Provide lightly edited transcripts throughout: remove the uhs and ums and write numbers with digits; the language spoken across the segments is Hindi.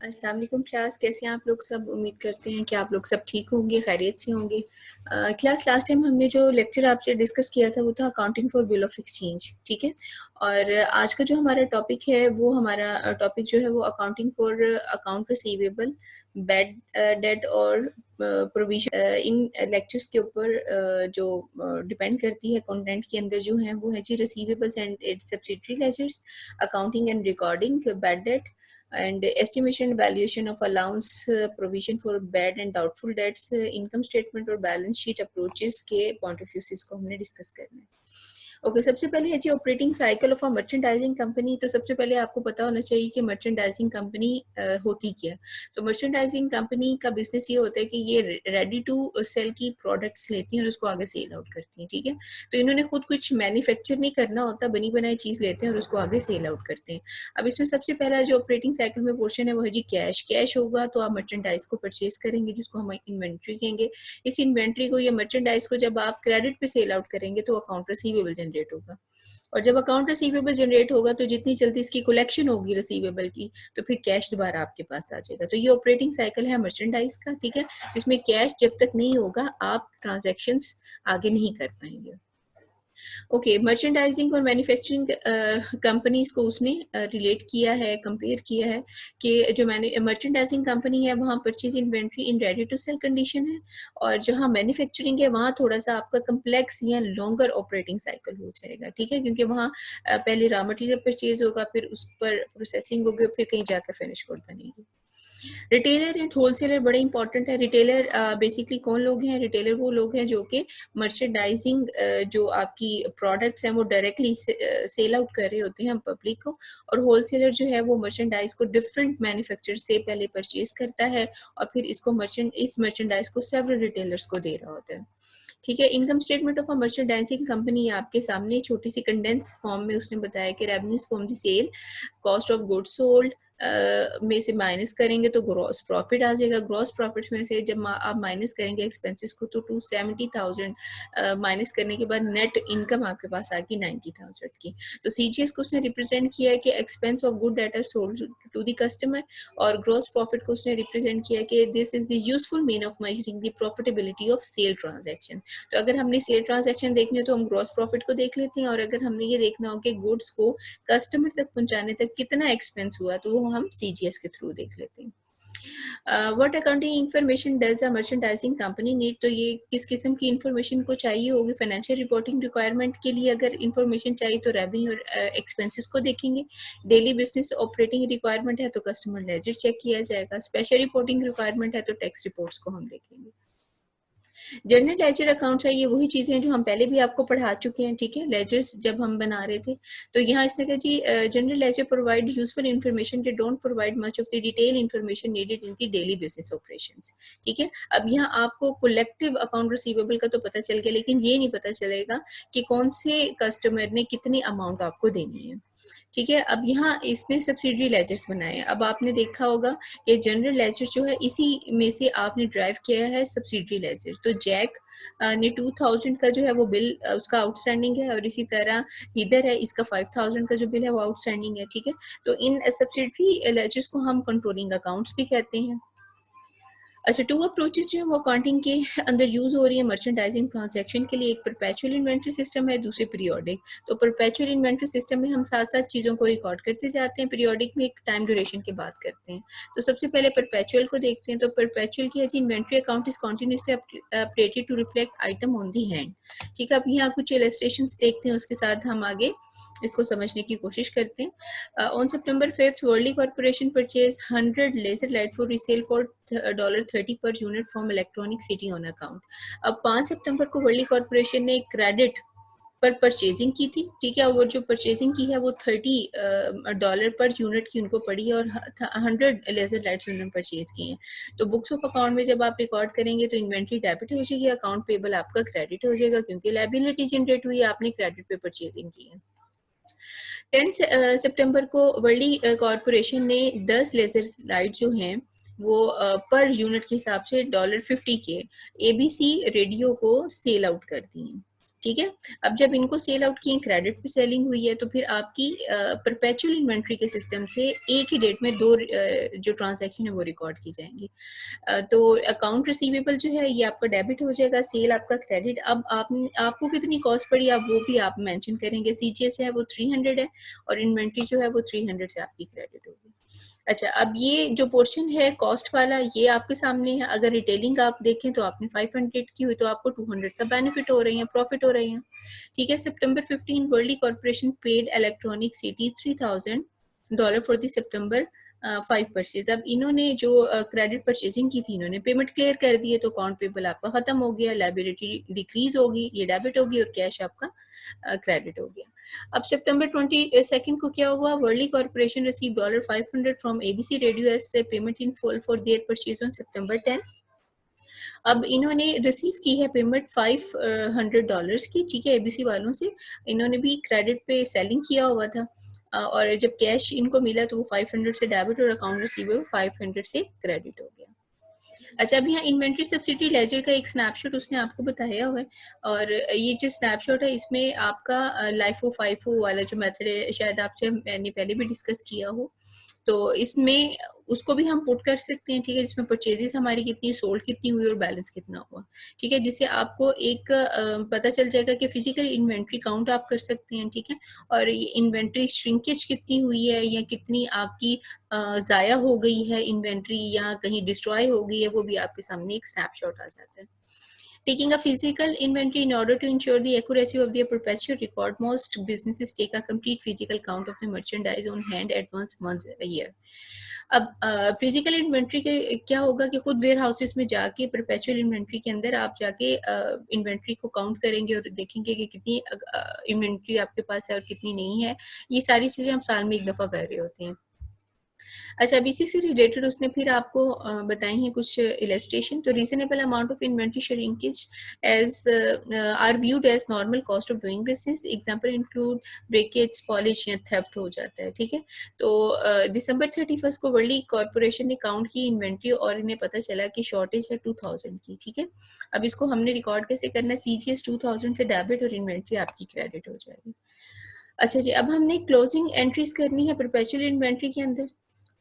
अस्सलाम वालेकुम क्लास, कैसे हैं आप लोग सब। उम्मीद करते हैं कि आप लोग सब ठीक होंगे, खैरियत से होंगे। क्लास लास्ट टाइम हमने जो लेक्चर आपसे डिस्कस किया था वो था accounting for bill of exchange, ठीक है। और आज का जो हमारा टॉपिक है वो हमारा टॉपिक जो है वो accounting for account receivable, bad debt और प्रोविजन। इन लेक्चर्स के ऊपर जो डिपेंड करती है कंटेंट के अंदर जो है वो है जी receivables and its subsidiary ledgers, accounting and recording, bad debt and estimation valuation of allowance, provision for bad and doubtful debts, income statement और balance sheet approaches के point of view से इसको हमने डिस्कस करना है। ओके, सबसे पहले है जी operating cycle of a merchandising company. तो सबसे पहले आपको पता होना चाहिए कि मर्चेंडाइजिंग कंपनी होती क्या है। तो मर्चेंडाइजिंग कंपनी का बिजनेस ये होता है कि ये रेडी टू सेल की प्रोडक्ट्स लेती हैं और उसको आगे सेल आउट करती हैं, ठीक है। तो इन्होंने खुद कुछ मैन्युफैक्चर नहीं करना होता, बनी बनाई चीज़ लेते हैं और उसको आगे सेल आउट करते हैं। अब इसमें सबसे पहला जो ऑपरेटिंग साइकिल में पोर्शन है वो है जी कैश। कैश होगा तो आप मर्चेंडाइज को परचेज करेंगे जिसको हम इन्वेंट्री कहेंगे। इस इन्वेंट्री को या मर्चेंडाइज को जब आप क्रेडिट पे सेल आउट करेंगे तो अकाउंट रिसीवेबल जनरेट होगा, और जब अकाउंट रिसीवेबल जनरेट होगा तो जितनी जल्दी इसकी कलेक्शन होगी रिसीवेबल की तो फिर कैश दोबारा आपके पास आ जाएगा। तो ये ऑपरेटिंग साइकिल है मर्चेंडाइज का, ठीक है। इसमें कैश जब तक नहीं होगा आप ट्रांजैक्शंस आगे नहीं कर पाएंगे। ओके, मर्चेंडाइजिंग और मैन्युफैक्चरिंग कंपनीज को उसने रिलेट किया है, कंपेयर किया है कि जो मर्चेंडाइजिंग कंपनी है वहाँ purchase inventory in ready to sale condition है, और जहाँ मैन्युफैक्चरिंग है वहाँ थोड़ा सा आपका कम्प्लेक्स या लॉन्गर ऑपरेटिंग साइकिल हो जाएगा, ठीक है, क्योंकि वहाँ पहले रॉ मटेरियल परचेज होगा, फिर उस पर प्रोसेसिंग होगी, फिर कहीं जाकर फिनिश गुड बनेगी। रिटेलर एंड होलसेलर बड़े इंपॉर्टेंट है। रिटेलर बेसिकली कौन लोग हैं? रिटेलर वो लोग हैं जो कि मर्चेंडाइजिंग जो आपकी प्रोडक्ट्स हैं वो डायरेक्टली सेल आउट कर रहे होते हैं पब्लिक को, और होलसेलर जो है वो मर्चेंडाइज को डिफरेंट मैन्युफैक्चरर से पहले परचेज करता है और फिर इसको इस मर्चेंडाइज को सेवरल रिटेलर्स को दे रहा होता है, ठीक है। Income statement of a merchandising company आपके सामने छोटी सी कंडेंस फॉर्म में उसने बताया कि revenues from the sale, cost of goods sold में से माइनस करेंगे तो ग्रॉस प्रॉफिट आ जाएगा। ग्रॉस प्रॉफिट में से जब आप माइनस करेंगे एक्सपेंसेस को तो 270,000 माइनस करने के बाद नेट इनकम आपके पास आएगी 90,000 की। तो सीजीएस को उसने रिप्रेजेंट किया है कि expense of good that are sold to the customer, और ग्रॉस प्रॉफिट को उसने रिप्रेजेंट किया कि this is the useful mean of measuring the profitability of sale transaction. तो अगर हमने सेल ट्रांजैक्शन देखनी हो तो हम ग्रॉस प्रॉफिट को देख लेते हैं, और अगर हमने ये देखना हो कि गुड्स को कस्टमर तक पहुंचाने तक कितना एक्सपेंस हुआ तो वो हम सीजीएस के थ्रू देख लेते हैं। What accounting information does a merchandising company need? तो ये किस किस्म की इंफॉर्मेशन को चाहिए होगी फाइनेंशियल रिपोर्टिंग रिक्वायरमेंट के लिए? अगर इंफॉर्मेशन चाहिए तो रेवेन्यू और एक्सपेंसेस को देखेंगे। डेली बिजनेस ऑपरेटिंग रिक्वायरमेंट है तो कस्टमर लेजर चेक किया जाएगा। स्पेशल रिपोर्टिंग रिक्वायरमेंट है तो टैक्स रिपोर्ट्स को हम देखेंगे। जनरल लेजर अकाउंट्स है, ये वही चीज़ें हैं जो हम पहले भी आपको पढ़ा चुके हैं, ठीक है, लेजर्स जब हम बना रहे थे। तो यहाँ इसने कहा जी general ledger provide useful information they don't provide much of the detail information needed in the daily business operations, ठीक है। अब यहाँ आपको कलेक्टिव अकाउंट रिसीवेबल का तो पता चल गया, लेकिन ये नहीं पता चलेगा कि कौन से कस्टमर ने कितनी अमाउंट आपको देनी है, ठीक है। अब यहाँ इसने सब्सिडरी लेजर्स बनाए हैं। अब आपने देखा होगा कि जनरल लेजर जो है इसी में से आपने ड्राइव किया है सब्सिडरी लेजर। तो जैक ने 2000 का जो है वो बिल उसका आउटस्टैंडिंग है, और इसी तरह इधर है इसका 5000 का जो बिल है वो आउटस्टैंडिंग है, ठीक है। तो इन सब्सिडरी लेजर्स को हम कंट्रोलिंग अकाउंट्स भी कहते हैं। अच्छा, टू अप्रोचेस जो है वो अकाउंटिंग के अंदर यूज हो रही है मर्चेंडाइजिंग ट्रांजैक्शन के लिए। एक परपेचुअल इन्वेंट्री सिस्टम है, दूसरे पीरियोडिक। तो परपेचुअल इन्वेंट्री सिस्टम में हम साथ साथ चीज़ों को रिकॉर्ड करते जाते हैं, पीरियोडिक में एक टाइम ड्यूरेशन की बात करते हैं। तो सबसे पहले परपेचुअल को देखते हैं। तो परपेचुअल की है जी inventory account is continuously updated to reflect item on the hand, ठीक है। अब यहाँ कुछ इलस्ट्रेशन देखते हैं, उसके साथ हम आगे इसको समझने की कोशिश करते हैं। On September 5th Worley corporation purchase 100 laser light for resale for $30 per unit from Electronic City on account. अब 5 सितंबर को वर्ली कॉर्पोरेशन ने क्रेडिट पर परचेजिंग की थी, ठीक है। और जो परचेजिंग की है वो $30 पर यूनिट की उनको पड़ी, और 100 लेजर लाइट्स उन्होंने परचेज की हैं। तो बुक्स ऑफ अकाउंट में जब आप रिकॉर्ड करेंगे तो इन्वेंट्री डेबिट हो जाएगी, अकाउंट पेबल आपका क्रेडिट हो जाएगा, क्योंकि लायबिलिटी जनरेट हुई, आपने क्रेडिट पे परचेजिंग की है। 10 सितंबर को वर्ली कॉरपोरेशन ने 10 लेजर लाइट जो हैं वो पर यूनिट के हिसाब से $50 के एबीसी रेडियो को सेल आउट कर दी हैं, ठीक है। अब जब इनको सेल आउट किए, क्रेडिट पे सेलिंग हुई है, तो फिर आपकी परपेचुअल इन्वेंट्री के सिस्टम से एक ही डेट में दो जो ट्रांजैक्शन है वो रिकॉर्ड की जाएंगी। तो अकाउंट रिसीवेबल जो है ये आपका डेबिट हो जाएगा, सेल आपका क्रेडिट। अब आपको कितनी कॉस्ट पड़ी आप वो भी आप मेंशन करेंगे। सीजीएस है वो 300 है और इन्वेंट्री जो है वो 300 से आपकी क्रेडिट होगी। अच्छा, अब ये जो पोर्शन है कॉस्ट वाला ये आपके सामने है। अगर रिटेलिंग आप देखें तो आपने 500 की हुई तो आपको 200 का बेनिफिट हो रही है, प्रॉफिट हो रही है। ठीक है। सितंबर 15 world corporation paid electronic city $3000 for the September 5 purchase. अब इन्होंने जो क्रेडिट परचेजिंग की थी इन्होंने पेमेंट क्लियर कर दी है, तो अकाउंट पेबल आपका खत्म हो गया, लायबिलिटी डिक्रीज होगी, ये डेबिट होगी और कैश आपका क्रेडिट हो गया। अब सितंबर 22 को क्या हुआ, world corporation receive $500 from ABC radio S से payment in full for their purchase on September 10। अब इन्होंने रिसीव की है पेमेंट $500 की, ठीक है, एबीसी वालों से। इन्होंने भी क्रेडिट पे सेलिंग किया हुआ था और जब कैश इनको मिला तो वो 500 से डेबिट और अकाउंट रिसीवेबल 500 से क्रेडिट हो गया। अच्छा, अब यहाँ इन्वेंट्री सब्सिडी लेजर का एक स्नैपशॉट उसने आपको बताया हुआ है, और ये जो स्नैपशॉट है इसमें आपका लाइफो फाइफो वाला जो मेथड है शायद आपसे मैंने पहले भी डिस्कस किया हो, तो इसमें उसको भी हम पुट कर सकते हैं, ठीक है, जिसमें परचेजेस हमारी कितनी, सोल्ड कितनी हुई और बैलेंस कितना हुआ, ठीक है, जिससे आपको एक पता चल जाएगा कि फिजिकल इन्वेंट्री काउंट आप कर सकते हैं, ठीक है, और ये इन्वेंट्री श्रिंकेज कितनी हुई है या कितनी आपकी ज़ाया हो गई है इन्वेंट्री या कहीं डिस्ट्रॉय हो गई है, वो भी आपके सामने एक स्नैपशॉट आ जाता है। Taking a physical inventory in order to ensure the accuracy of their perpetual record, most businesses take a complete physical count of the merchandise on hand at once a year. अब फिजिकल इन्वेंट्री के क्या होगा कि खुद वेयर हाउसेस में जाके परपेचुअल इन्वेंट्री के अंदर आप जाके इन्वेंट्री को काउंट करेंगे और देखेंगे कि कितनी इन्वेंट्री आपके पास है और कितनी नहीं है। ये सारी चीज़ें हम साल में एक दफ़ा कर रहे होते हैं। अच्छा, अब इसी से रिलेटेड उसने फिर आपको बताई हैं कुछ इलस्ट्रेशन। तो reasonable amount of inventory shrinkage as are viewed as normal cost of doing business. Example include breakage, spoilage या थेफ्ट हो जाता है, ठीक है। तो दिसंबर 31 को वर्ल्ड कॉर्पोरेशन ने काउंट की इन्वेंट्री और इन्हें पता चला कि शॉर्टेज है 2000 की, ठीक है। अब इसको हमने रिकॉर्ड कैसे करना है, सीजीएस 2000 से डेबिट और इन्वेंट्री आपकी क्रेडिट हो जाएगी। अच्छा जी, अब हमने क्लोजिंग एंट्रीज करनी है परपेचुअल इन्वेंट्री के अंदर।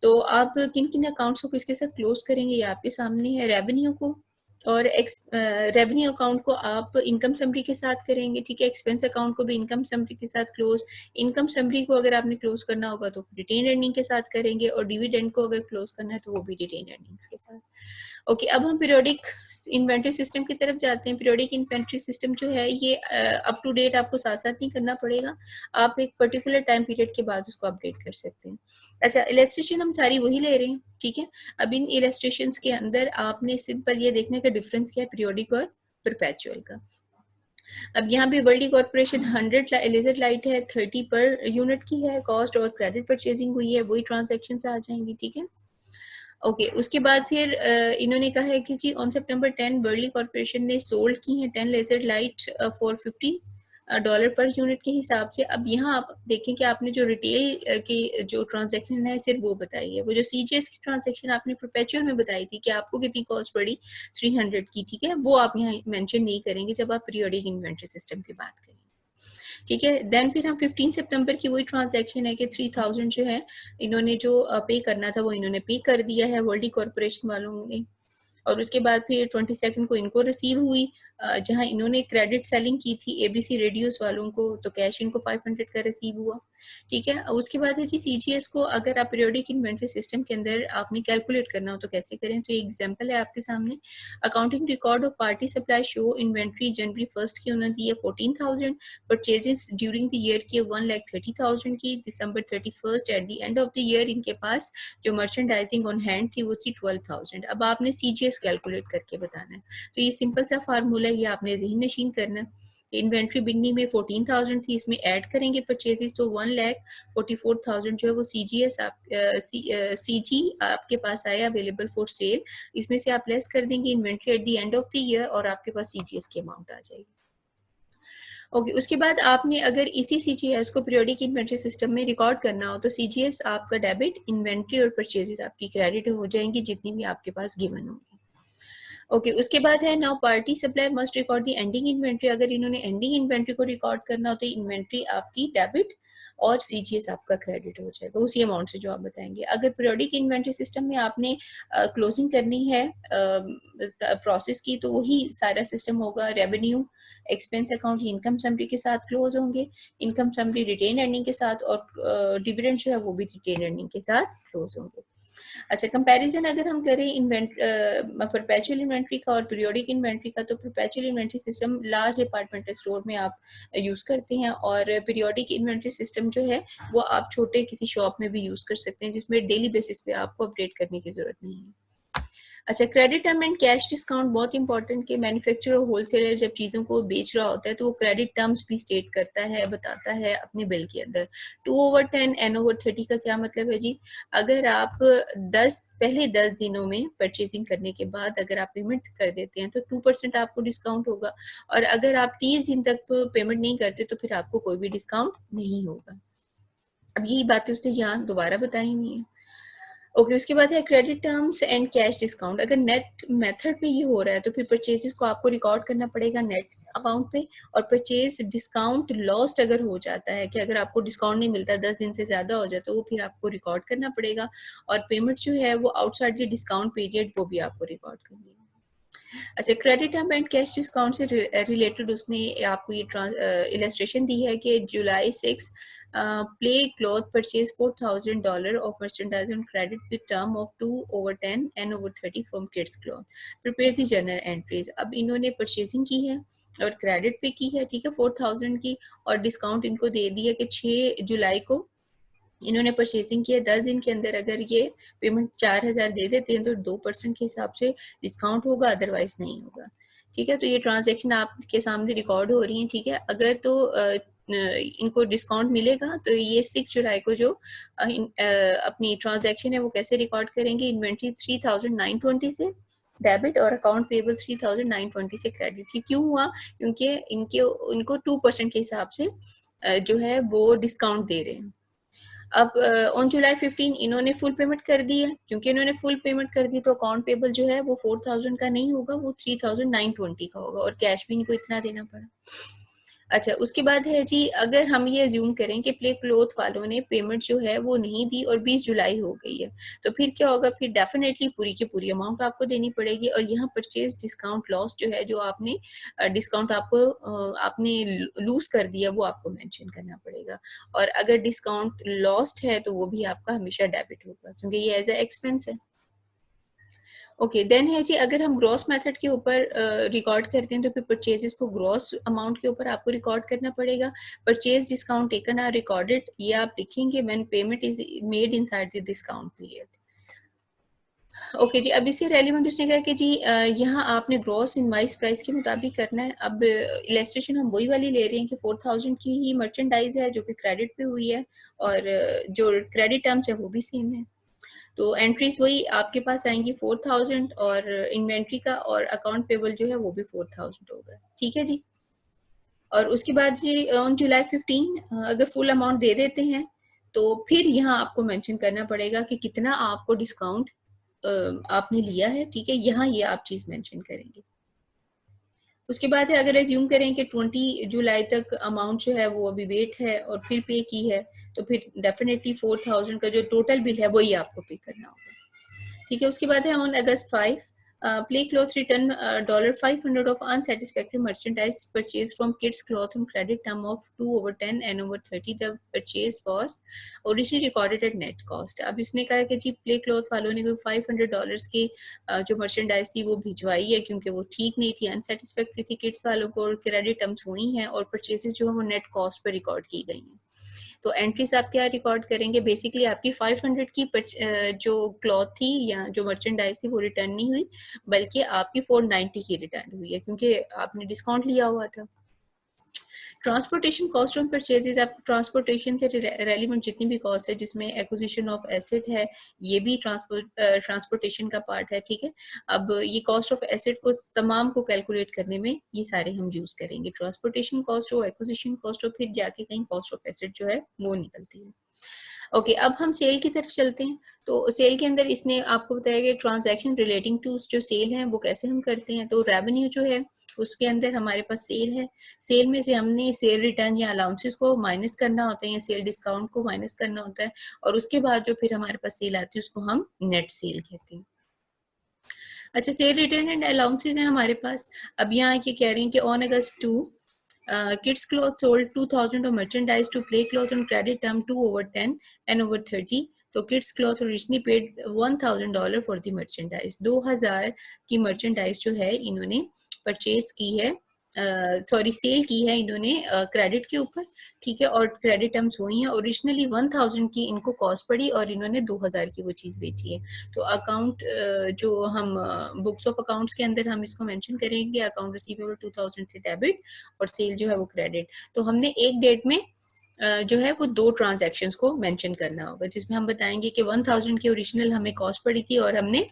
तो आप किन किन अकाउंट्स को किसके साथ क्लोज करेंगे ये आपके सामने है। रेवेन्यू को और रेवेन्यू अकाउंट को आप इनकम समरी के साथ करेंगे, ठीक है। एक्सपेंस अकाउंट को भी इनकम समरी के साथ क्लोज। इनकम समरी को अगर आपने क्लोज करना होगा तो रिटेन अर्निंग के साथ करेंगे, और डिविडेंड को अगर क्लोज करना है तो वो भी रिटेन अर्निंग्स के साथ। ओके, अब हम पीरियोडिक इन्वेंट्री सिस्टम की तरफ जाते हैं। पीरियोडिक इन्वेंट्री सिस्टम जो है ये अप टू डेट आपको साथ साथ नहीं करना पड़ेगा, आप एक पर्टिकुलर टाइम पीरियड के बाद उसको अपडेट कर सकते हैं। अच्छा, इलस्ट्रेशन हम सारी वही ले रहे हैं, ठीक है। अब इन इलस्ट्रेशंस के अंदर आपने सिंपल ये देखने का डिफरेंस क्या है पीरियोडिक और परपेचुअल का। अब यहाँ पे वर्ल्ड कॉर्पोरेशन 100 लेजर लाइट है, 30 पर यूनिट की है कॉस्ट, और क्रेडिट परचेजिंग हुई है, वही ट्रांजेक्शन आ जाएंगी, ठीक है। ओके, उसके बाद फिर इन्होंने कहा है कि जी ऑन सितंबर 10 वर्ल्ड कॉर्पोरेशन ने सोल्ड की हैं 10 laser light for $50 per unit के हिसाब से। अब यहाँ आप देखें कि आपने जो रिटेल की जो ट्रांजैक्शन है सिर्फ वो बताई है, वो जो सीजीएस की ट्रांजैक्शन आपने परपेचुअल में बताई थी कि आपको कितनी कॉस्ट पड़ी 300 की, ठीक है, वो आप यहाँ मेंशन नहीं करेंगे जब आप पीरियोडिक इन्वेंट्री सिस्टम की बात करेंगे, ठीक है। देन फिर हम 15 सितंबर की वही ट्रांजैक्शन है कि 3000 जो है इन्होंने जो पे करना था वो इन्होंने पे कर दिया है वर्ल्ड कॉर्पोरेशन वालों ने, और उसके बाद फिर 22 को इनको रिसीव हुई, जहां इन्होंने क्रेडिट सेलिंग की थी एबीसी रेडियोस वालों को, तो कैश इनको 500 का रिसीव हुआ, ठीक है। उसके बाद है जी सीजीएस को अगर आप पीरियोडिक इन्वेंट्री सिस्टम के अंदर आपने कैलकुलेट करना हो तो कैसे करें। तो एक एग्जांपल है आपके सामने। Accounting record of party supply show inventory January 1 की उन्होंने दी है 14,000, परचेजेस ड्यूरिंग द ईयर की 1,30,000 की, दिसंबर 31 eight the end of the year इनके पास जो मर्चेंडाइजिंग ऑन हैंड थी वो थी 12,000। अब आपने सीजीएस कैलकुलेट करके बताना है, तो ये सिंपल सा फार्मूला ये आपने ज़हन नशीन करना। इन्वेंट्री बिगनिंग में 14,000 थी, इसमें ऐड करेंगे परचेजेस तो 1,44,000 जो है वो सीजीएस आप सीजी आपके पास आया अवेलेबल फॉर सेल, इसमें से आप लेस कर देंगे inventory at the end of the year और आपके पास सीजीएस की अमाउंट आ जाएगी। ओके, उसके बाद आपने अगर इसी सीजीएस को पीरियोडिक इन्वेंट्री सिस्टम में रिकॉर्ड करना हो तो सीजीएस आपका डेबिट, इन्वेंट्री और परचेजेस आपकी क्रेडिट हो जाएंगी जितनी भी आपके पास गिवन होगी। ओके, उसके बाद है now party supply must record the ending inventory. अगर इन्होंने एंडिंग इन्वेंट्री को रिकॉर्ड करना हो तो इन्वेंट्री आपकी डेबिट और सीजीएस आपका क्रेडिट हो जाएगा उसी अमाउंट से जो आप बताएंगे। अगर पीरियोडिक इन्वेंट्री सिस्टम में आपने क्लोजिंग करनी है प्रोसेस की, तो वही सारा सिस्टम होगा। Revenue expense account income summary के साथ क्लोज होंगे, इनकम समरी रिटेन अर्निंग के साथ, और डिविडेंड जो है वो भी रिटेन अर्निंग के साथ क्लोज होंगे। अच्छा, कंपैरिजन अगर हम करें परपेचुअल इन्वेंट्री का और पीरियोडिक इन्वेंट्री का, तो perpetual inventory system large departmental store में आप यूज़ करते हैं, और पीरियोडिक इन्वेंट्री सिस्टम जो है वो आप छोटे किसी शॉप में भी यूज़ कर सकते हैं, जिसमें डेली बेसिस पे आपको अपडेट करने की ज़रूरत नहीं है। अच्छा, credit term and cash discount बहुत इंपॉर्टेंट कि मैन्युफैक्चरर और होलसेलर जब चीज़ों को बेच रहा होता है तो वो क्रेडिट टर्म्स भी स्टेट करता है, बताता है अपने बिल के अंदर। 2/10 N/30 का क्या मतलब है जी? अगर आप 10 पहले 10 दिनों में परचेजिंग करने के बाद अगर आप पेमेंट कर देते हैं तो 2% आपको डिस्काउंट होगा, और अगर आप 30 दिन तक पेमेंट नहीं करते तो फिर आपको कोई भी डिस्काउंट नहीं होगा। अब यही बातें उसने यहाँ दोबारा बताई नहीं है। ओके, उसके बाद है credit terms and cash discount. अगर नेट मेथड पे ये हो रहा है तो फिर परचेजेस को आपको रिकॉर्ड करना पड़ेगा नेट अकाउंट पे, और परचेज डिस्काउंट लॉस्ट अगर हो जाता है कि अगर आपको डिस्काउंट नहीं मिलता 10 दिन से ज़्यादा हो जाता है, तो वो फिर आपको रिकॉर्ड करना पड़ेगा, और पेमेंट जो है वो आउटसाइड द डिस्काउंट पीरियड वो भी आपको रिकॉर्ड करनी है। अच्छा, credit term and cash discount से रिलेटेड उसने आपको ये इलस्ट्रेशन दी है कि जुलाई 6 play cloth purchase $4,000 of merchandise on credit with term of 2/10 N/30 from kids cloth, prepare the journal entries. अब इन्होंने परचेजिंग की है और क्रेडिट पे की है, ठीक है, 4,000 की, और डिस्काउंट इनको दे दिया कि 6 जुलाई को इन्होंने परचेजिंग किया। 10 दिन के अंदर अगर ये पेमेंट 4,000 दे देते हैं तो 2% के हिसाब से डिस्काउंट होगा, अदरवाइज नहीं होगा। ठीक है, तो ये ट्रांजैक्शन आपके सामने रिकॉर्ड हो रही है। ठीक है, अगर तो इनको डिस्काउंट मिलेगा तो ये 6 जुलाई को जो अपनी ट्रांजैक्शन है वो कैसे रिकॉर्ड करेंगे? इन्वेंट्री 3,920 से डेबिट और अकाउंट पेबल 3,920 से क्रेडिट। ये क्यों हुआ? क्योंकि इनको 2% के हिसाब से जो है वो डिस्काउंट दे रहे हैं। अब ऑन जुलाई 15 इन्होंने फुल पेमेंट कर दी है। क्योंकि इन्होंने फुल पेमेंट कर दी तो अकाउंट पेबल जो है वो 4,000 का नहीं होगा, वो 3,920 का होगा, और कैश भी इनको इतना देना पड़ा। अच्छा, उसके बाद है जी, अगर हम ये अज्यूम करें कि प्ले क्लॉथ वालों ने पेमेंट जो है वो नहीं दी और 20 जुलाई हो गई है, तो फिर क्या होगा? फिर डेफिनेटली पूरी की पूरी अमाउंट आपको देनी पड़ेगी, और यहाँ परचेज डिस्काउंट लॉस जो है, जो आपने डिस्काउंट आपने लूज कर दिया, वो आपको मेंशन करना पड़ेगा। और अगर डिस्काउंट लॉस्ट है तो वो भी आपका हमेशा डेबिट होगा, क्योंकि ये एज ए एक्सपेंस है। ओके, देन है जी, अगर हम ग्रॉस मेथड के ऊपर रिकॉर्ड करते हैं तो फिर परचेजेस को ग्रॉस अमाउंट के ऊपर आपको रिकॉर्ड करना पड़ेगा। Purchase discount taken are recorded, ये आप लिखेंगे when payment is made inside the discount period. Okay जी, अब इससे रेलिवेंट उसने कहा कि जी यहाँ आपने ग्रॉस इनवाइस प्राइस के मुताबिक करना है। अब इलस्ट्रेशन हम वही वाली ले रहे हैं कि 4,000 की ही मर्चेंडाइज है जो कि क्रेडिट पे हुई है, और जो क्रेडिट टर्म्स है वो भी सेम है। तो एंट्रीज वही आपके पास आएंगी 4,000, और इन्वेंट्री का और अकाउंट पेबल जो है वो भी 4,000 होगा। ठीक है जी। और उसके बाद जी ऑन जुलाई 15 अगर फुल अमाउंट दे देते हैं तो फिर यहाँ आपको मेंशन करना पड़ेगा कि कितना आपको डिस्काउंट आपने लिया है। ठीक है, यहाँ ये आप चीज़ मेंशन करेंगे। उसके बाद है, अगर एज्यूम करें कि 20 जुलाई तक अमाउंट जो है वो अभी वेट है और फिर पे की है, तो फिर डेफिनेटली 4,000 का जो टोटल बिल है वही आपको पे करना होगा। ठीक है, उसके बाद है on August 5 play cloth return $500 of unsatisfactory merchandise purchase from kids cloth on credit term of 2/10 N/30 the purchase was originally recorded at net cost. अब इसने कहा कि जी प्ले क्लॉथ वालों ने कोई $500 की जो मर्चेंडाइज थी वो भिजवाई है, क्योंकि वो ठीक नहीं थी, अनसेटिस्फैक्टरी थी किड्स वालों को, और क्रेडिट टर्म्स हुई हैं, और परचेजेस जो है वो नेट कॉस्ट पर रिकॉर्ड की गई हैं। तो एंट्रीज आप क्या रिकॉर्ड करेंगे? बेसिकली आपकी 500 की जो क्लॉथ थी या जो मर्चेंडाइज थी वो रिटर्न नहीं हुई, बल्कि आपकी 490 की रिटर्न हुई है, क्योंकि आपने डिस्काउंट लिया हुआ था। ट्रांसपोर्टेशन कॉस्ट ऑन परचेजेज, आप ट्रांसपोर्टेशन से रेलिवेंट जितनी भी कॉस्ट है जिसमें एक्विजिशन ऑफ एसेट है, ये भी ट्रांसपोर्टेशन का पार्ट है। ठीक है, अब ये कॉस्ट ऑफ एसेट को तमाम को कैलकुलेट करने में ये सारे हम यूज करेंगे। ट्रांसपोर्टेशन कॉस्ट हो, एक्विजिशन कॉस्ट हो, फिर जाके कहीं कॉस्ट ऑफ एसेट जो है वो निकलती है। ओके, अब हम सेल की तरफ चलते हैं। तो सेल के अंदर इसने आपको बताया कि ट्रांजैक्शन रिलेटिंग टू जो सेल है वो कैसे हम करते हैं। तो रेवेन्यू जो है उसके अंदर हमारे पास सेल है, सेल में से हमने सेल रिटर्न या अलाउंसेस को माइनस करना होता है या सेल डिस्काउंट को माइनस करना होता है, और उसके बाद जो फिर हमारे पास सेल आती है उसको हम नेट सेल कहते हैं। अच्छा, सेल रिटर्न एंड अलाउंसेस हैं हमारे पास। अब यहाँ ये कह रहे हैं कि on August 2 kids clothes sold 2000 of merchandise to play cloth on credit term 2/10 and over 30. तो kids cloth originally paid $1000 for the merchandise. 2000 की मर्चेंडाइज जो है इन्होंने परचेज की है, सॉरी सेल की है इन्होंने क्रेडिट के ऊपर, ठीक है, और क्रेडिट टर्म्स वही हैं। ओरिजिनली 1000 की इनको कॉस्ट पड़ी और इन्होंने 2000 की वो चीज़ बेची है। तो अकाउंट जो हम बुक्स ऑफ अकाउंट्स के अंदर हम इसको मेंशन करेंगे, अकाउंट रिसीवेबल 2000 से डेबिट और सेल जो है वो क्रेडिट। तो हमने एक डेट में जो है वो दो ट्रांजैक्शंस को मेंशन करना होगा, जिसमें हम बताएंगे कि 1000 की ओरिजिनल हमें कॉस्ट पड़ी थी और हमने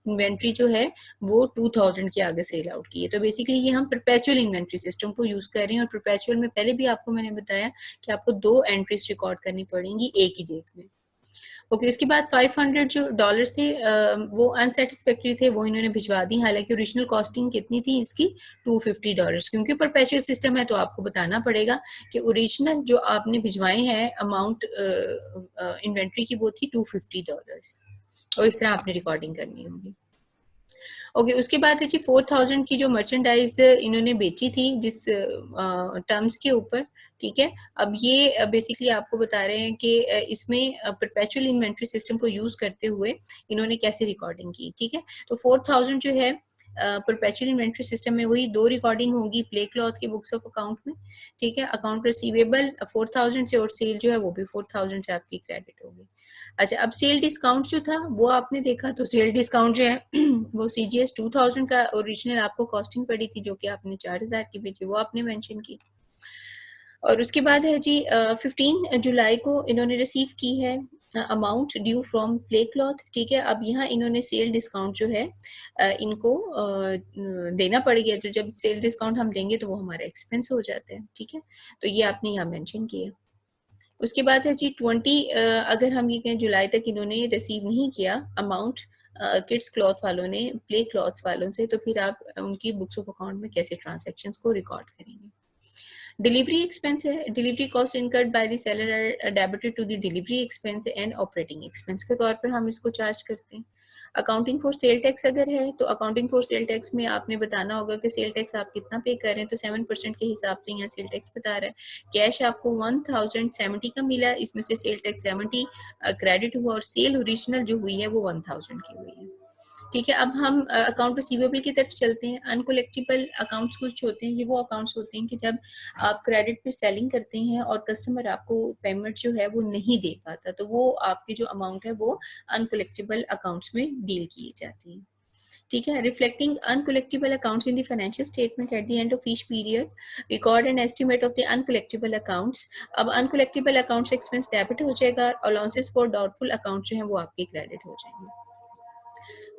इन्वेंट्री जो है वो 2000 के आगे सेल आउट की है। तो बेसिकली ये हम परपेचुअल इन्वेंट्री सिस्टम को यूज कर रहे हैं, और परपेचुअल में पहले भी आपको मैंने बताया कि आपको दो एंट्रीज रिकॉर्ड करनी पड़ेंगी एक ही डेट में। ओके, उसके बाद 500 जो डॉलर्स थे वो अनसेटिस्फैक्ट्री थे, वो इन्होंने भिजवा दी। हालांकि ओरिजिनल कॉस्टिंग कितनी थी इसकी, $250। क्योंकि परपेचुअल सिस्टम है तो आपको बताना पड़ेगा कि ओरिजिनल जो आपने भिजवाए हैं अमाउंट इन्वेंट्री की वो थी $250, और इस तरह आपने रिकॉर्डिंग करनी होगी। ओके, उसके बाद है जी 4000 की जो मर्चेंडाइज इन्होंने बेची थी जिस टर्म्स के ऊपर, ठीक है। अब ये बेसिकली आपको बता रहे हैं कि इसमें परपेचुअल इन्वेंट्री सिस्टम को यूज करते हुए इन्होंने कैसे रिकॉर्डिंग की, ठीक है। तो 4000 जो है परपेचुअल इन्वेंट्री सिस्टम में वही दो रिकॉर्डिंग होगी प्ले क्लॉथ की बुक्स ऑफ अकाउंट में, ठीक है। अकाउंट रिसीवेबल 4000 से और सेल जो है वो भी 4000 से आपकी क्रेडिट होगी। अच्छा, अब सेल डिस्काउंट जो था वो आपने देखा, तो सेल डिस्काउंट जो है वो CGS 2000 का ओरिजिनल आपको कॉस्टिंग पड़ी थी, जो कि आपने 4000 की बेची, वो आपने मेंशन की। और उसके बाद है जी 15 जुलाई को इन्होंने रिसीव की है amount due from play cloth, ठीक है। अब यहाँ इन्होंने सेल डिस्काउंट जो है इनको देना पड़ गया। तो जब सेल डिस्काउंट हम देंगे तो वो हमारा एक्सपेंस हो जाता है, ठीक है। तो ये आपने यहाँ मेंशन किया। उसके बाद है जी 20 अगर हम ये कहें जुलाई तक इन्होंने रिसीव नहीं किया अमाउंट किड्स क्लॉथ वालों ने प्ले क्लॉथ्स वालों से, तो फिर आप उनकी बुक्स ऑफ अकाउंट में कैसे ट्रांजैक्शंस को रिकॉर्ड करेंगे। डिलीवरी एक्सपेंस है, delivery cost incurred by the seller are debited to the delivery expense and operating expense के तौर पर हम इसको चार्ज करते हैं। अकाउंटिंग फॉर सेल टैक्स अगर है तो अकाउंटिंग फॉर सेल टैक्स में आपने बताना होगा कि सेल टैक्स आप कितना पे कर रहे हैं। तो 7% के हिसाब से यहाँ सेल टैक्स बता रहा है। कैश आपको 1070 का मिला, इसमें से सेल टैक्स 70 क्रेडिट हुआ, और सेल ओरिजिनल जो हुई है वो 1000 की हुई है, ठीक है। अब हम अकाउंट रिसीवेबल की तरफ चलते हैं। अनकोलेक्टिबल अकाउंट्स कुछ होते हैं, ये वो अकाउंट्स होते हैं कि जब आप क्रेडिट पे सेलिंग करते हैं और कस्टमर आपको पेमेंट जो है वो नहीं दे पाता, तो वो आपकी जो अमाउंट है वो अनकोलेक्टिबल अकाउंट्स में डील की जाती है, ठीक है। Reflecting uncollectible accounts in the financial statement at the end of each period, record and estimate of the uncollectible accounts. अब अनकोलेक्टिबल अकाउंट्स एक्सपेंस डेबिट हो जाएगा, अलाउंसेस फॉर डाउटफुल अकाउंट जो है वो आपके क्रेडिट हो जाएंगे।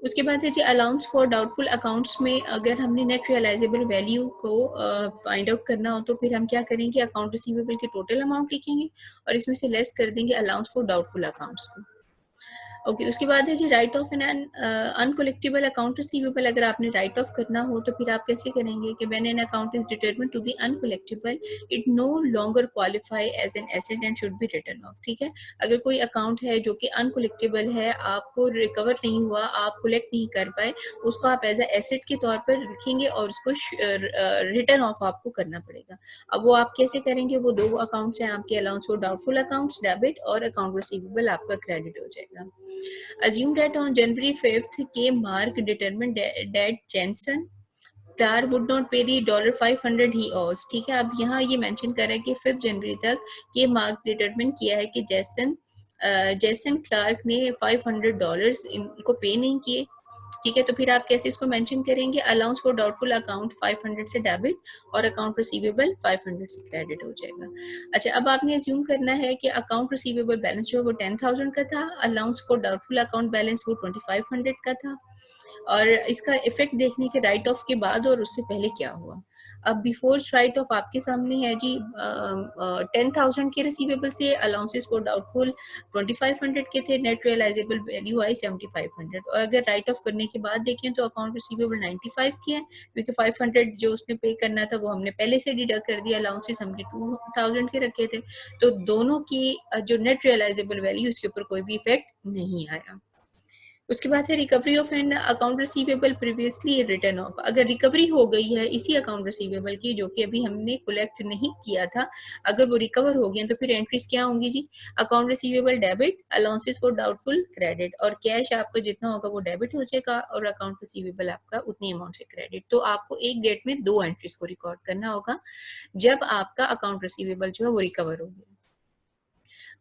उसके बाद है जी अलाउंस फॉर डाउटफुल अकाउंट्स में अगर हमने नेट रियलाइजेबल वैल्यू को फाइंड आउट करना हो तो फिर हम क्या करेंगे, अकाउंट रिसीवेबल की टोटल अमाउंट लिखेंगे और इसमें से लेस कर देंगे अलाउंस फॉर डाउटफुल अकाउंट्स को। ओके, उसके बाद है जी write off an uncollectible account receivable. अगर आपने राइट ऑफ करना हो तो फिर आप कैसे करेंगे कि when an account is determined to be uncollectible it no longer qualify as an asset and should be written off, ठीक है। अगर कोई अकाउंट है जो कि अनकोलेक्टिबल है, आपको रिकवर नहीं हुआ, आप कलेक्ट नहीं कर पाए, उसको आप एज ए एसेट के तौर पर लिखेंगे और उसको रिटर्न ऑफ आपको करना पड़ेगा। अब वो आप कैसे करेंगे, वो दो अकाउंट्स हैं आपके, allowance for doubtful accounts debit और अकाउंट रिसीवेबल आपका क्रेडिट हो जाएगा। Assume that on January 5th, K. Mark determined that Jensen Clark would not pay the $500 he owes, ठीक है। अब यहाँ ये मेंशन कर रहा है कि 5 जनवरी तक ये मार्क डिटरमिन किया है कि जैसन क्लार्क ने $500 इनको पे नहीं किए, ठीक है। तो फिर आप कैसे इसको मेंशन करेंगे, अलाउंस फॉर डाउटफुल अकाउंट 500 से डेबिट और अकाउंट रिसीवेबल 500 से क्रेडिट हो जाएगा। अच्छा, अब आपने अज्यूम करना है कि अकाउंट रिसीवेबल बैलेंस जो है वो 10,000 का था, allowance for doubtful account balance वो 2500 का था, और इसका इफेक्ट देखने के राइट ऑफ के बाद और उससे पहले क्या हुआ। अब बिफोर राइट ऑफ आपके सामने है जी 10,000 के रिसीवेबल से अलाउंसेस फॉर डाउटफुल 2,500 के थे, नेट रियलाइजेबल वैल्यू आई 7,500। और अगर राइट ऑफ करने के बाद देखें तो अकाउंट रिसीवेबल 95 के हैं, क्योंकि 500 जो उसने पे करना था वो हमने पहले से डिडक्ट कर दिया, अलाउंसेस हमने 2,000 के रखे थे, तो दोनों की जो नेट रियलाइजेबल वैल्यू उसके ऊपर कोई भी इफेक्ट नहीं आया। उसके बाद है recovery of an account receivable previously return of. अगर रिकवरी हो गई है इसी अकाउंट रिसीवेबल की जो कि अभी हमने कलेक्ट नहीं किया था, अगर वो रिकवर हो गया तो फिर एंट्रीज क्या होंगी जी? Account receivable debit, allowances for doubtful credit, और कैश आपका जितना होगा वो डेबिट हो जाएगा और अकाउंट रिसीवेबल आपका उतनी अमाउंट से क्रेडिट। तो आपको एक डेट में दो एंट्रीज को रिकॉर्ड करना होगा जब आपका अकाउंट रिसीवेबल जो है वो रिकवर हो गया।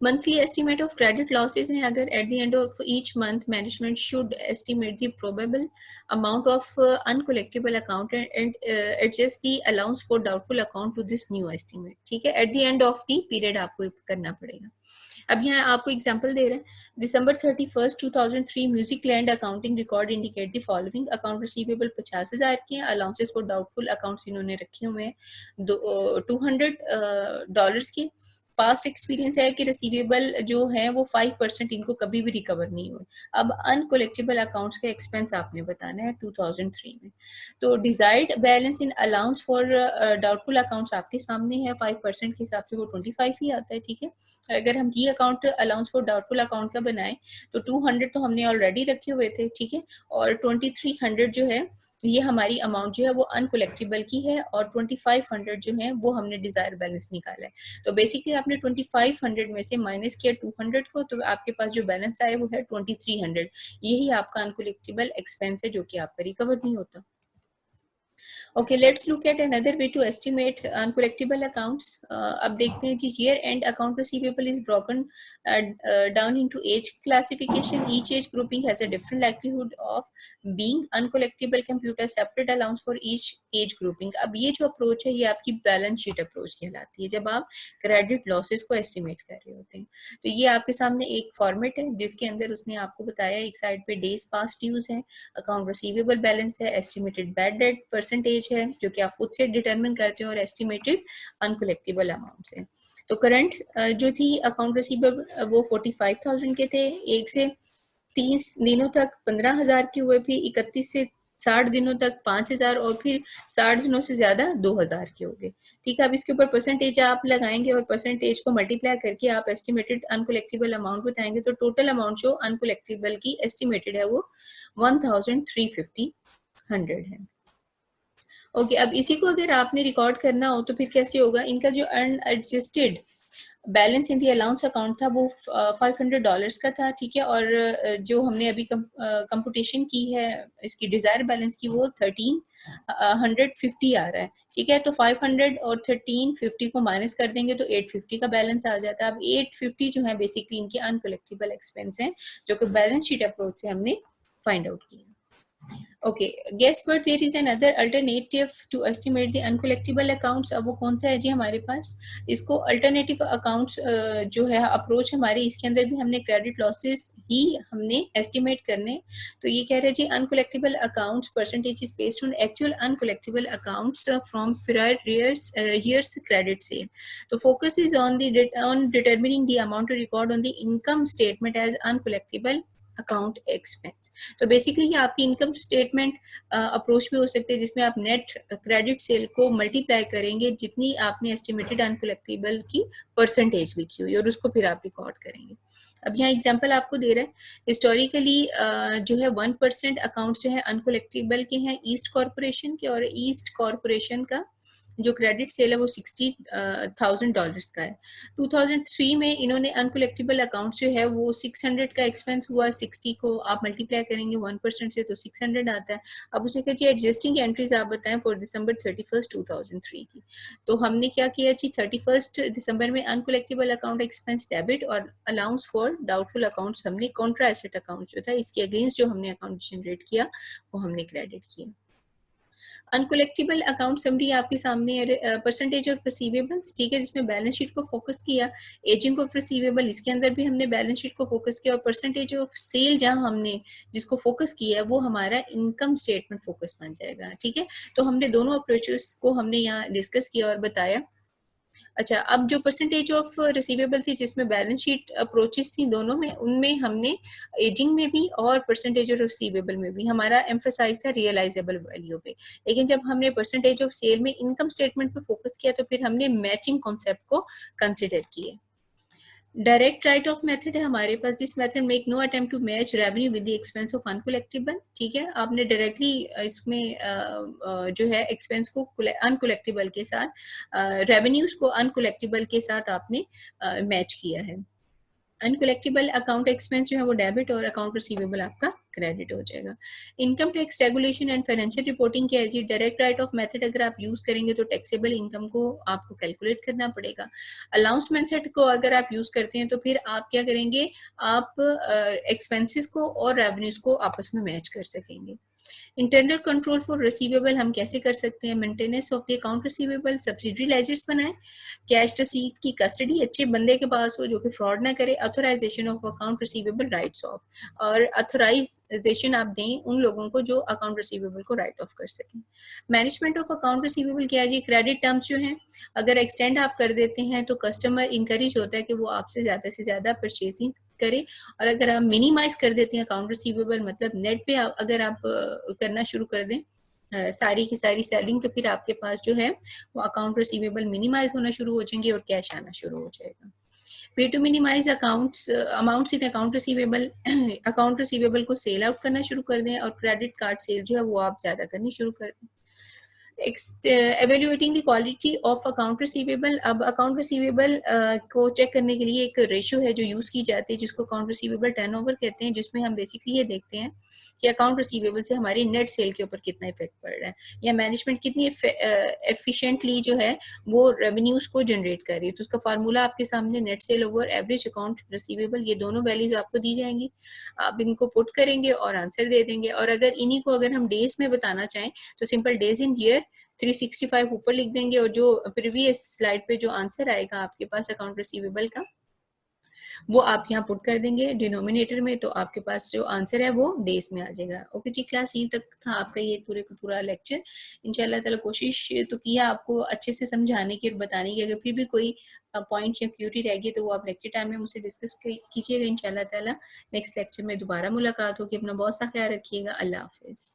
Monthly estimate of credit losses हैं, अगर at the end of each month management should estimate the probable amount of uncollectible account and adjust the allowance for doubtful account to this new estimate. ठीक है, at the end of the period आपको करना पड़ेगा। अब यहाँ आपको एग्जांपल दे रहे हैं, दिसंबर 31, 2003 music land accounting record indicate the following. Account receivable 50,000 के हैं, अलाउंसेस फॉर डाउटफुल अकाउंट्स इन्होंने रखे हुए हैं $200 के। पास्ट एक्सपीरियंस है कि रिसीवेबल जो है वो 5% इनको कभी भी रिकवर नहीं हुए। अब अनकोलेक्टेबल अकाउंट्स का एक्सपेंस आपने बताना है 2003 में। तो desired balance in allowance for doubtful accounts आपके सामने है, 5% के हिसाब से वो 25 ही आता है। ठीक है, अगर हम ये account allowance for doubtful account का बनाएं तो 200 तो हमने ऑलरेडी रखे हुए थे। ठीक है, और 2300 जो है ये हमारी अमाउंट जो है वो अनकोलेक्टेबल की है, और 2500 जो है वो हमने डिजायर बैलेंस निकाला है। तो बेसिकली आपने 2500 में से माइनस किया 200 को, तो आपके पास जो बैलेंस आया वो है 2300। यही आपका अनकोलेक्टेबल एक्सपेंस है जो कि आपका रिकवर नहीं होता। Okay, let's look at another way to estimate uncollectible accounts. अब देखते हैं जी, year end account receivable is broken down into age classification. Each age grouping has a different likelihood of being uncollectible. Computer separate allowance for each age grouping. अब ये जो अप्रोच है ये आपकी बैलेंस शीट अप्रोच कहलाती है जब आप क्रेडिट लॉसेस को एस्टिमेट कर रहे होते हैं। तो ये आपके सामने एक फॉर्मेट है जिसके अंदर उसने आपको बताया, एक साइड पे डेज पास्ट ड्यूज है, अकाउंट रिसीवेबल बैलेंस है, एस्टिमेटेड बैड डेट परसेंटेज है जो कि आप खुद से डिटरमिन करते हो, और एस्टिमेटेड अनकोलेक्टेबल अमाउंट्स है। तो करंट जो थी अकाउंट रिसीवेबल वो 45,000 के थे, 1 से 30 दिनों तक 15,000 के हुए, फिर 31 से 60 दिनों तक 5,000, और फिर 60 दिनों से ज्यादा 2,000 के हो गए। ठीक है, अब इसके ऊपर परसेंटेज आप लगाएंगे और परसेंटेज को मल्टीप्लाई करके आप एस्टिमेटेड अनकोलेक्टेबल अमाउंट बताएंगे, तो टोटल अमाउंट जो अनकोलेक्टेबल की एस्टिमेटेड है वो 1,350 है। ओके, अब इसी को अगर आपने रिकॉर्ड करना हो तो फिर कैसे होगा? इनका जो अनएडजस्टेड बैलेंस इन दी अलाउंस अकाउंट था वो $500 का था। ठीक है, और जो हमने अभी कंप्यूटेशन की है इसकी डिजायर बैलेंस की वो 1,350 आ रहा है। ठीक है, तो 500 और 1,350 को माइनस कर देंगे तो 850 का बैलेंस आ जाता है। अब 850 जो है बेसिकली इनके अनकलेक्टेबल एक्सपेंस हैं जो कि बैलेंस शीट अप्रोच से हमने फाइंड आउट किया। Okay, guess but there is another alternative to estimate the uncollectable accounts. अब वो कौन सा है जी हमारे पास? इसको अल्टरनेटिव अकाउंट्स जो है अप्रोच हमारी, इसके अंदर भी हमने क्रेडिट लॉसेस ही हमने एस्टिमेट करने। तो ये कह रहे हैं जी uncollectible accounts percentage is based on actual uncollectible accounts from prior years credit sale. तो focus is on determining the amount to record on the income statement as uncollectible account expense. तो बेसिकली ये आपकी इनकम स्टेटमेंट अप्रोच भी हो सकते हैं जिसमें आप नेट क्रेडिट सेल को मल्टीप्लाई करेंगे जितनी आपने एस्टिमेटेड अनकलेक्टेबल की परसेंटेज लिखी हुई और उसको फिर आप रिकॉर्ड करेंगे। अब यहाँ एग्जांपल आपको दे रहा है, हिस्टोरिकली जो है 1% अकाउंट्स जो है अनकलेक्टेबल के हैं ईस्ट कॉरपोरेशन के, और ईस्ट कॉरपोरेशन का जो क्रेडिट सेल है वो $60,000 का है। 2003 में इन्होंने अनकलेक्टेबल अकाउंट जो है वो 600 का एक्सपेंस हुआ, 60 को आप मल्टीप्लाई करेंगे 1% से तो 600 आता है। अब उसने कहा जी एग्जिस्टिंग एंट्रीज आप बताएं फॉर दिसंबर 31, 2003 की। तो हमने क्या किया जी, 31 दिसंबर में अनकलेक्टेबल अकाउंट एक्सपेंस डेबिट, और अलाउंस फॉर डाउटफुल अकाउंट्स हमने कॉन्ट्रा एसेट अकाउंट जो था इसके अगेंस्ट जो हमने अकाउंट जनरेट किया वो हमने क्रेडिट किया। अनकोलेक्टिबल अकाउंट समरी आपके सामने है, परसेंटेज ऑफ रिसीवेबल्स, ठीक है, जिसमें बैलेंस शीट को फोकस किया, एजिंग ऑफ रिसीवेबल इसके अंदर भी हमने बैलेंस शीट को फोकस किया, और परसेंटेज ऑफ सेल जहां हमने जिसको फोकस किया है वो हमारा इनकम स्टेटमेंट फोकस बन जाएगा, ठीक है। तो हमने दोनों अप्रोचेस को हमने यहाँ डिस्कस किया और बताया। अच्छा, अब जो परसेंटेज ऑफ रिसीवेबल थी जिसमें बैलेंस शीट अप्रोचेस थी दोनों में, उनमें हमने एजिंग में भी और परसेंटेज ऑफ रिसीवेबल में भी हमारा एम्फोसाइज था रियलाइजेबल वैल्यू पे। लेकिन जब हमने परसेंटेज ऑफ सेल में इनकम स्टेटमेंट पे फोकस किया तो फिर हमने मैचिंग कॉन्सेप्ट को कंसिडर किए। डायरेक्ट राइट ऑफ मेथड है हमारे पास, this method make no attempt to match revenue with the expense of uncollectible, ठीक है। आपने डायरेक्टली इसमें जो है एक्सपेंस को अनकलेक्टिबल के साथ, रेवेन्यूज को अनकलेक्टिबल के साथ आपने मैच किया है। अनकलेक्टिबल अकाउंट एक्सपेंस जो है वो डेबिट और अकाउंट रिसीवेबल आपका क्रेडिट हो जाएगा। Income tax regulation and financial reporting क्या है जी, डायरेक्ट राइट ऑफ मेथड अगर आप यूज करेंगे तो टैक्सेबल इनकम को आपको कैलकुलेट करना पड़ेगा। अलाउंस मेथड को अगर आप यूज करते हैं तो फिर आप क्या करेंगे, आप एक्सपेंसेस को और रेवेन्यूज को आपस में मैच कर सकेंगे। इंटरनल कंट्रोल फॉर रिसीवेबल हम कैसे कर सकते हैं, maintenance of the account receivable, subsidiary ledgers बनाएं, कैश रसीट की कस्टडी अच्छे बंदे के पास हो जो कि फ्रॉड ना करे, authorisation of account receivable rights of, और अथोराइजेशन आप दें उन लोगों को जो अकाउंट रिसीवेबल को राइट ऑफ कर सकें। मैनेजमेंट ऑफ अकाउंट रिसीवेबल क्या है जी, क्रेडिट टर्म्स जो हैं अगर एक्सटेंड आप कर देते हैं तो कस्टमर इंकरेज होता है कि वो आपसे ज़्यादा से ज़्यादा परचेजिंग करे, और अगर आप मिनिमाइज कर देते हैं अकाउंट रिसीवेबल मतलब नेट पे अगर आप करना शुरू कर दें सारी की सारी सेलिंग, तो फिर आपके पास जो है वो अकाउंट रिसीवेबल मिनिमाइज होना शुरू हो जाएंगे और कैश आना शुरू हो जाएगा। Pay to minimise accounts amounts in account receivable, account receivable को सेल आउट करना शुरू कर दें और क्रेडिट कार्ड सेल जो है वो आप ज्यादा करनी शुरू कर दें। Evaluating the quality of account receivable, अब अकाउंट रिसीवेबल को चेक करने के लिए एक रेशियो है जो यूज की जाती है जिसको अकाउंट रिसीवेबल टर्नओवर कहते हैं, जिसमें हम बेसिकली ये देखते हैं कि अकाउंट रिसीवेबल से हमारी नेट सेल के ऊपर कितना इफेक्ट पड़ रहा है, या मैनेजमेंट कितनी एफिशिएंटली जो है वो रेवेन्यूज को जनरेट कर रही है। तो उसका फार्मूला आपके सामने net cell over average account receivable, ये दोनों वैल्यूज आपको दी जाएंगी, आप इनको पुट करेंगे और आंसर दे देंगे। और अगर इन्हीं को अगर हम डेज में बताना चाहें तो सिंपल डेज इन ईयर 365 ऊपर लिख देंगे, और जो प्रीवियस स्लाइड पे जो आंसर आएगा आपके पास अकाउंट रिसीवेबल का वो आप यहाँ पुट कर देंगे डिनोमिनेटर में, तो आपके पास जो आंसर है वो डेज में आ जाएगा। ओके जी, क्लास यहीं तक था आपका ये पूरे का पूरा लेक्चर। इंशाल्लाह ताला कोशिश तो किया आपको अच्छे से समझाने की और बताने की, अगर फिर भी कोई पॉइंट या क्यूरी रह गई तो वो आप लेक्चर टाइम में मुझसे डिस्कस कीजिएगा। इंशाल्लाह ताला नेक्स्ट लेक्चर में दोबारा मुलाकात होगी। अपना बहुत सा ख्याल रखिएगा। अल्लाह हाफिज।